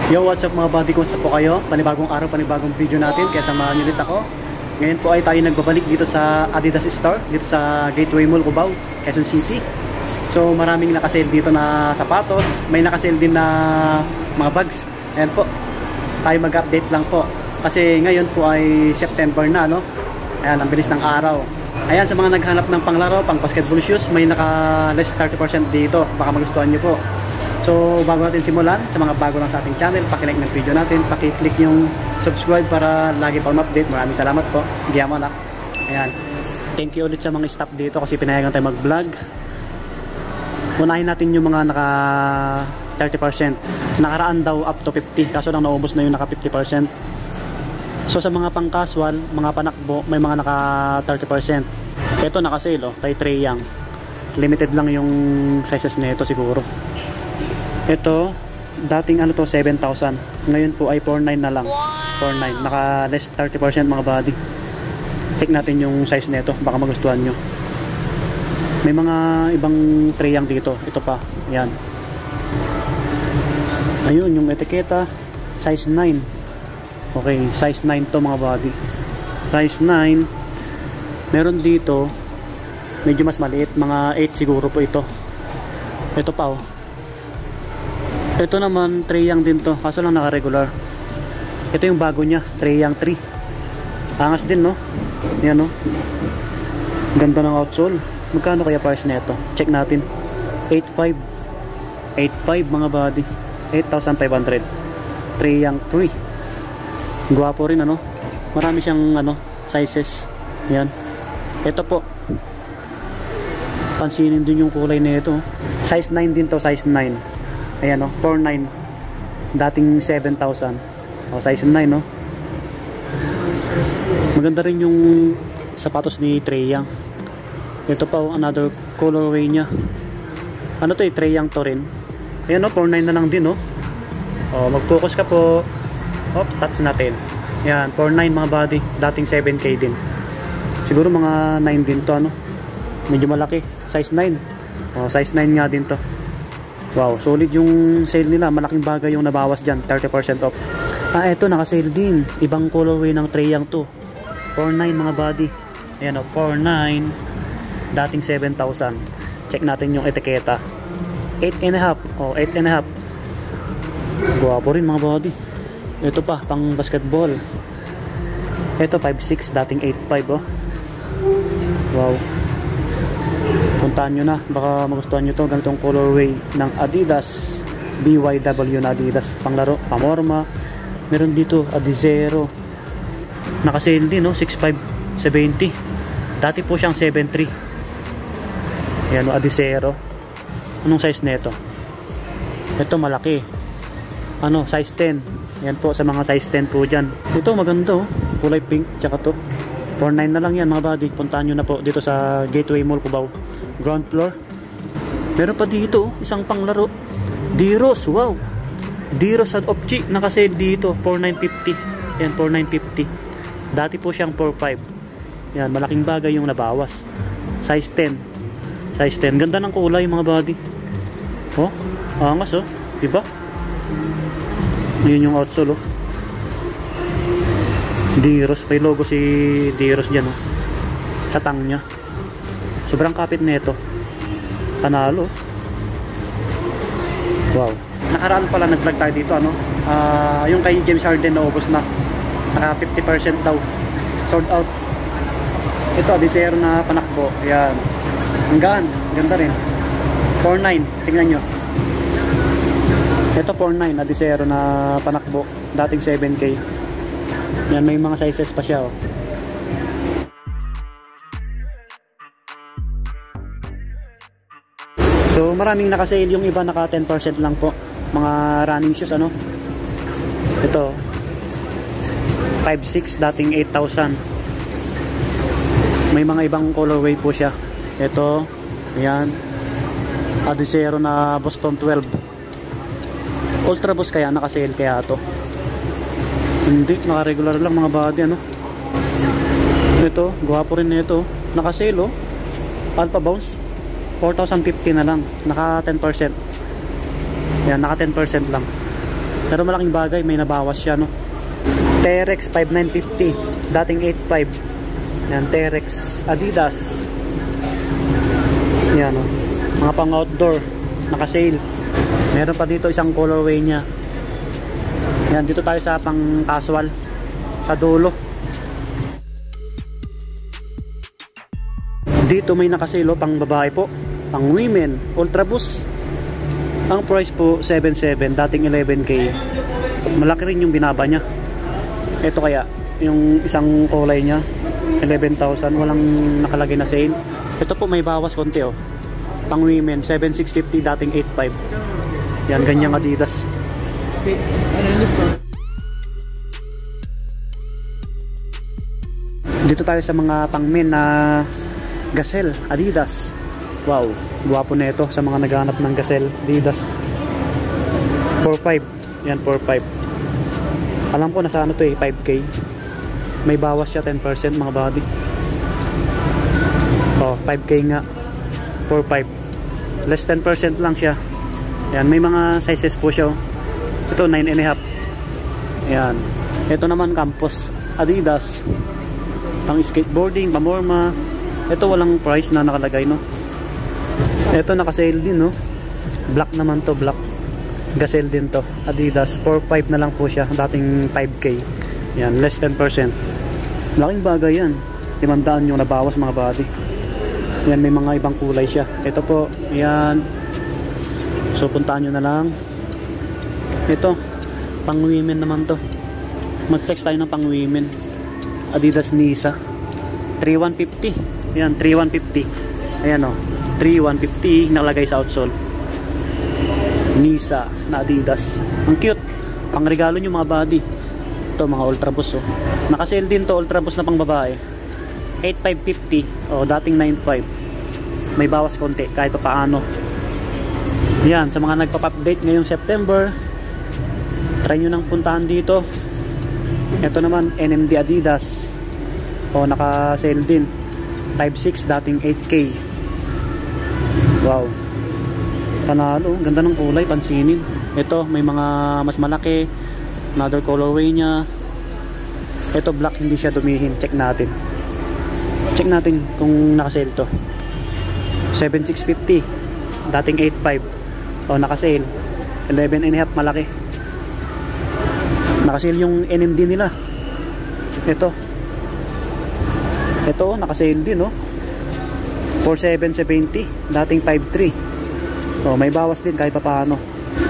Yo, what's up mga buddy? Kumusta po kayo? Panibagong araw, panibagong video natin. Kaya samahan niyo ulit ako. Ngayon po ay tayo nagbabalik dito sa Adidas Store, dito sa Gateway Mall, Cubao, Quezon City. So maraming nakasale dito na sapatos. May nakasale din na mga bags. Ayan po, tayo mag-update lang po. Kasi ngayon po ay September na, no? Ayan, ang bilis ng araw. Ayan, sa mga naghanap ng panglaro, pang basketball shoes, may naka less 30% dito. Baka magustuhan nyo po. So bago natin simulan, sa mga bago lang sa ating channel, paki-like ng video natin, paki-click yung subscribe para lagi pa update. Maraming salamat po. Giyaman na. Ayan. Thank you ulit sa mga staff dito kasi pinayagan tayo mag-vlog. Unahin natin yung mga naka 30%. Nakaraan daw up to 50, kaso lang naubos na yung naka 50%. So sa mga pang casual, mga panakbo, may mga naka 30%. Ito naka-sale, oh, kay Trae Young. Limited lang yung sizes nito siguro. Ito, dating ano to 7,000. Ngayon po ay 4,900 na lang. 4,900. Naka less 30% mga body. Check natin yung size nito, baka magustuhan nyo. May mga ibang Trae Young dito. Ito pa, yan. Ayun, yung etiketa, size 9. Okay, size 9 to mga body. Size 9. Meron dito, medyo mas maliit, mga 8 siguro po ito. Ito pa, oh. Ito naman Trae Young din to, kaso lang naka-regular. Ito yung bago niya, Trae Young 3. Angas din, no? Yan, no? Ganda ng outsole. Magkano kaya price nito? Check natin. 8,500. 8,500 mga body. 8,500. Trae Young 3. Guwapo rin, ano? Marami siyang ano, sizes. Yan. Ito po. Pansinin din yung kulay nito. Size 9 din to, size 9. Ayan, o, 4,900. Dating 7,000. O, size 9, no? Maganda rin yung sapatos ni Trae Young. Ito pa, o, another colorway niya. Ano to, Trae Young to rin. Ayan, o, 4,900 na lang din, no? O, mag-focus ka po. Oops, touch natin. Ayan, 4,900 mga body. Dating 7K din. Siguro mga 9 din to, ano? Medyo malaki. Size 9. O, size 9 nga din to. Wow, solid yung sale nila. Malaking bagay yung nabawas dyan. 30% off. Ah, eto, naka-sale din. Ibang colorway ng Trae Young to. 4,900 mga body. Ayan, o, 4,900. Dating 7,000. Check natin yung etiketa. 8,500. O, 8,500. Guwapo rin mga body. Ito pa, pang basketball. Ito, 5,600. Dating 8,500, oh. Wow. Puntahan nyo na, baka magustuhan nyo to. Ganitong colorway ng Adidas BYW na Adidas, panglaro, pamorma. Meron dito Adizero, nakasale din, no? 6,570. Dati po siyang 7,300. Ayan, no? Adizero. Anong size nito? Ito malaki, ano, size 10. Yan po, sa mga size 10 po dyan. Ito maganda, oh. Kulay pink, tsaka to 4,900 na lang yan mga body. Puntahan nyo na po dito sa Gateway Mall, Cubao, ground floor. Meron pa dito, isang panglaro, D-Rose. Wow, D-Rose at Opchi, nakasale dito, 4,950. Yan, 4,950. Dati po siyang 4,500. Yan, malaking bagay yung nabawas. Size 10. Size 10, ganda ng kulay mga body. Oh, angas, oh, diba? Yun yung outsole, oh. D-Rose, may logo si D-Rose dyan, oh. Sa tang nya. Sobrang kapit nito. Panalo. Wow. Nakaraan pala nag-vlog tayo dito, ano? Yung kay James Harden naubos na. Naka 50% daw. Sold out. Ito, Adizero na panakbo. Ayan. Hanggaan. Ganda rin. 4,900. Tingnan nyo. Ito 4,900. Adizero na panakbo. Dating 7K. Yan, may mga sizes pa siya, oh. So maraming nakasale, yung iba naka 10% lang po. Mga running shoes, ano. Ito 5,600, dating 8,000. May mga ibang colorway po siya. Ito, ayan, Adizero na Boston 12. Ultra Boost kaya, nakasale kaya to. Hindi, naka-regular lang mga body, ano. Ito, guwapo rin nito. Naka-sale, oh. Alpha Bounce 4,050 na lang. Naka 10%. Yan, naka 10% lang. Pero malaking bagay, may nabawas siya, no? Terex 5,950, dating 8,500. Yan, Terex Adidas. Yan, no? Mga pang outdoor, naka-sale. Meron pa dito isang colorway niya. Yan, dito tayo sa pang casual, sa dulo. Dito may naka-sale, pang babae po, pang women, Ultra Boost. Ang price po 7,700, dating 11K. Malaki rin yung binaba niya. Ito kaya, yung isang kulay niya 11,000, walang nakalagay na sale. Ito po may bawas konti, oh. Pang women 7,650, dating 8,500. Yan, ganyang Adidas. Dito tayo sa mga pang men na Gazelle Adidas. Wow, guwapo na ito sa mga naghahanap ng Gazelle Adidas. 4,500. Yan, 4,500. Alam ko nasa ano to, 5K. May bawas siya 10% mga body. Oh, 5K nga. 4,500. Less 10% lang siya. Yan, may mga sizes po siya, oh. Ito 9.5. Yan. Ito naman Campus Adidas. Pang skateboarding, pamorma. Ito walang price na nakalagay, no. Ito naka-sale din, no. Black naman to, black. Gazelle din to. Adidas 4,500 na lang po siya, dating 5K. Yan, less 10%. Laking bagay yan. 500 yung nabawas mga body. Yan, may mga ibang kulay siya. Ito po, yan. So puntahan nyo na lang. Ito, pang women naman to. Mag-text tayo ng pang women. Adidas Nisa 3,150. Yan, 3,150. Ayan, o, 3,150 nakalagay sa outsole. Nisa na Adidas. Ang cute. Pang regalo nyo mga body. Ito mga Ultra Boost, oh. Naka-sale din to, Ultra Boost na pang babae. 8,550. O, dating 9,500. May bawas konti kahit pa paano. Yan, sa mga nagpap-update ngayong September, try nyo nang puntahan dito. Ito naman NMD Adidas. O, naka-sale din 5,600, dating 8K. Wow, panalo. Ganda ng kulay, pansinin. Ito may mga mas malaki, another colorway nya. Ito black, hindi siya dumihin. Check natin kung naka-sale to. 7,650, dating 8,500. O, naka-sale 11.5, malaki. Naka-sale yung NMD nila. Ito naka-sale din, no. 4,770, dating 5,300. So may bawas din kahit pa paano.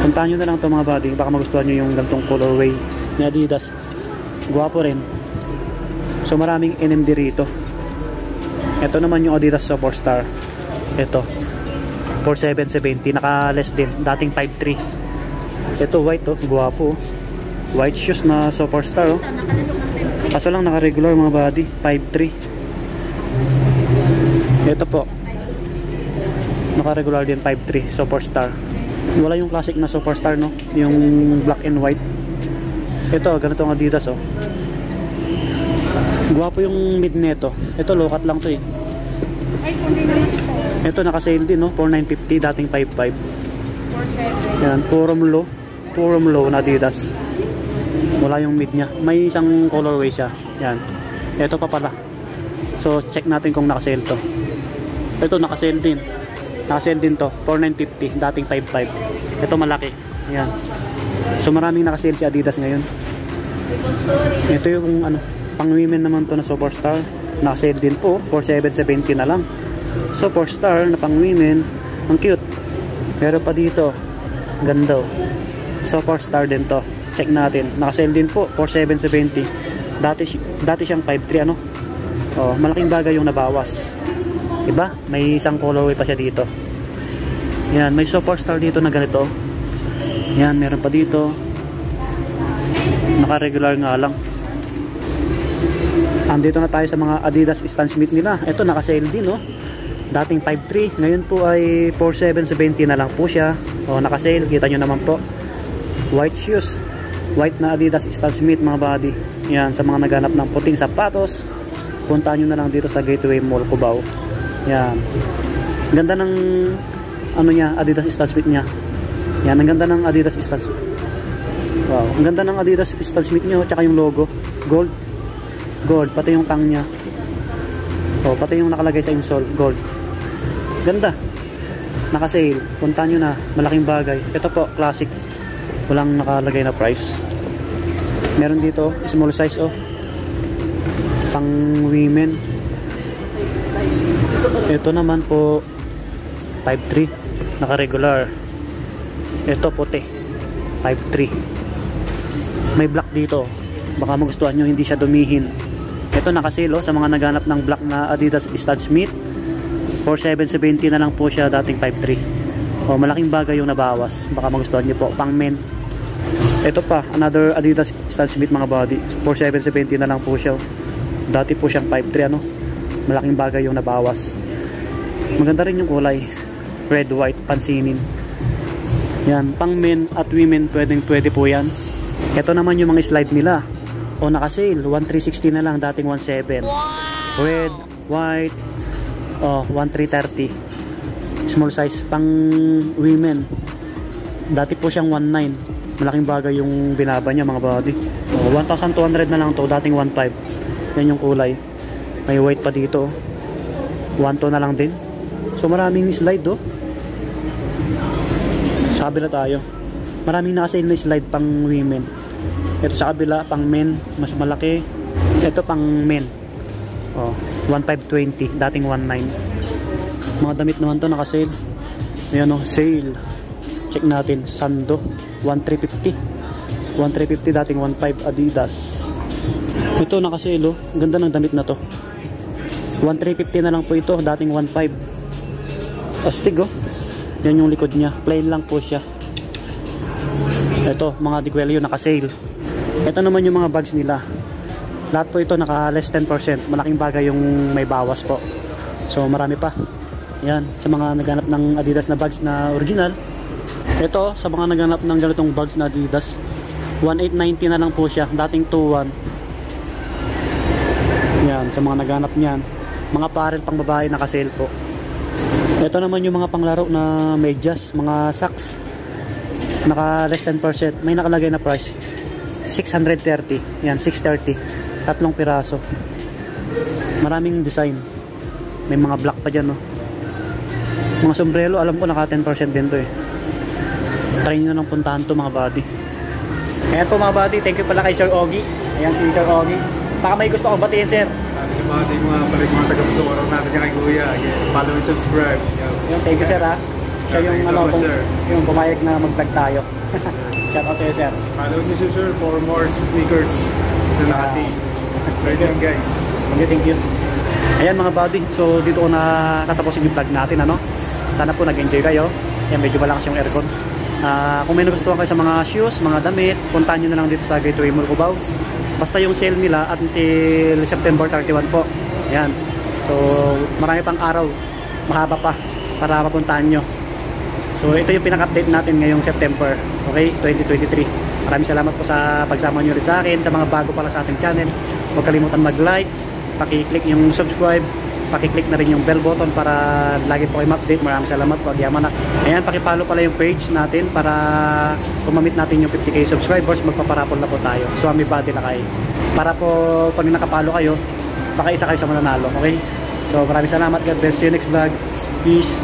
Puntahan nyo na lang to mga body, baka magustuhan nyo yung gantong colorway ni Adidas. Guwapo rin. So maraming NMD rito. Ito naman yung Adidas Superstar. Ito 4,770, naka less din, dating 5,300. Ito white, oh, guwapo, oh. White shoes na Superstar, oh. Kaso lang naka regular mga body, 5,300. Ito po, naka-regular din 5,300, Superstar. Wala yung classic na Superstar, no, yung black and white. Ito, ganito ang Adidas, oh. Guwapo yung mid neto. Ito, low-cut lang to, eh. Ito, naka-sale din, no, 4,950, dating 5,500. Yan, purong low na Adidas. Wala yung mid nya. May isang colorway siya. Yan. Ito pa pala. So, check natin kung naka-sale to. Ito, naka-sale din. Naka-sale din to. 4,950, dating 5,500. Ito, malaki. Yan. So, maraming naka-sale si Adidas ngayon. Ito yung ano, pang women naman to na Superstar. Naka-sale din po. 4,770 na lang. Superstar na pang women. Ang cute. Pero pa dito, ganda. Superstar din to. Check natin. Naka-sale din po. 4,770. Dati siyang 5,300, ano? Oh, malaking bagay yung nabawas. Diba? May isang colorway pa siya dito. Yan, may Superstar dito na ganito. Yan, meron pa dito. Naka-regular nga lang. Andito na tayo sa mga Adidas Stan Smith nila. Ito, naka-sale din, no? Dating 5,300. Ngayon po ay 4,770 na lang po siya. O, naka-sale. Kita nyo naman po. White shoes. White na Adidas Stan Smith mga body. Yan, sa mga naghanap ng puting sapatos, puntahan nyo na lang dito sa Gateway Mall, Cubao. Yan. Ganda ng ano niya, Adidas Stan Smith niya. Yan, ang ganda ng Adidas Stan Smith. Wow, ang ganda ng Adidas Stan Smith nyo, tsaka yung logo. Gold. Gold, pati yung tang nya. Oh, pati yung nakalagay sa insole, gold. Ganda. Naka-sale. Puntahan nyo na, malaking bagay. Ito po, classic. Walang nakalagay na price. Meron dito, small size oh. Pang women. Ito naman po 5'3", naka-regular. Ito puti, 5'3". May black dito. Baka magustuhan nyo, hindi siya dumihin. Ito nakasilo sa mga naghanap ng black na Adidas Stan Smith. 4,770 na lang po siya, dating 5'3". O, malaking bagay yung nabawas. Baka magustuhan nyo po. Pang men. Ito pa, another Adidas Stan Smith mga body. 4,770 na lang po siya. Dati po siyang 5'3", ano. Malaking bagay yung nabawas. Maganda rin yung kulay. Red, white, pansinin. Yan, pang men at women pwede po yan. Ito naman yung mga slide nila. O naka-sale, 1,360 na lang, dating 1,700. Red, white, 1,330. Small size, pang women. Dati po siyang 1,900. Malaking bagay yung binaba niya mga body. 1,200 na lang to, dating 1,500. Yan yung kulay. May white pa dito. 1,200 na lang din. So maraming slide oh. Sa kabila tayo. Maraming naka-sale na slide pang women. Ito sa kabila, pang men, mas malaki. Ito pang men. 1,520, dating 1,900. Mga damit naman to naka-sale. Ayan oh, sale. Check natin, Sando, 1,350. 1,350, dating 1,500 Adidas. Ito naka-sale oh. Ganda ng damit na to. 1,350 na lang po ito, dating 1,500. Astig oh. Yan yung likod niya, plain lang po siya. Ito, mga Diquelio naka-sale. Ito naman yung mga bags nila. Lahat po ito naka less 10%. Malaking bagay yung may bawas po. So marami pa. Yan, sa mga naghanap ng Adidas na bags na original. Ito, sa mga naghanap ng ganitong bags na Adidas, 1,890 na lang po siya, dating 2,100. Yan, sa mga naghanap niyan. Mga parel pang babae naka-sale po. Ito naman yung mga panglaro na medyas, mga socks. Naka less 10%. May nakalagay na price. 630. Yan, 630. Tatlong piraso. Maraming design. May mga black pa dyan, no? Mga sombrero, alam ko naka 10% din to eh. Try nyo nang puntahan to mga buddy. Ayan po mga buddy. Thank you pala kay Sir Ogie. Ayan si Sir Ogie. Baka may gusto kong batiin, sir. Yung mga balik mga taga-puso natin kay Kuya. Follow and subscribe. Yung thank you sir ha. Siya yung so ano much, kung sir. yung pumayag na mag-vlog tayo. Shout out sa'yo sir. Follow nyo si sir for more sneakers na nakasi. Right on guys. Thank you. Ayan mga buddy. So dito ko na katapusin yung vlog natin ano. Sana po nag-enjoy kayo. Ayan, medyo malakas yung aircon. Kung may nagustuhan kayo sa mga shoes, mga damit, puntahan nyo na lang dito sa Gateway Mall Cubao. Basta yung sale nila until September 31 po. Ayan. So, marami pang araw. Mahaba pa para mapuntahan nyo. So, ito yung pinaka-update natin ngayong September. Okay? 2023. Maraming salamat po sa pagsama nyo rin sa akin. Sa mga bago pala sa ating channel. Huwag kalimutan mag-like. Paki-click yung subscribe. Paki-click na rin yung bell button para lagi po kayo ma-update. Maraming salamat po. Agyaman na. Ayan, paki-follow pala yung page natin para kumamit natin yung 50k subscribers. Magpaparapol na po tayo. Swami Body na kayo. Para po pag nakapalo kayo, baka isa kayo sa mananalo. Okay? So maraming salamat. God bless. See you next vlog. Peace.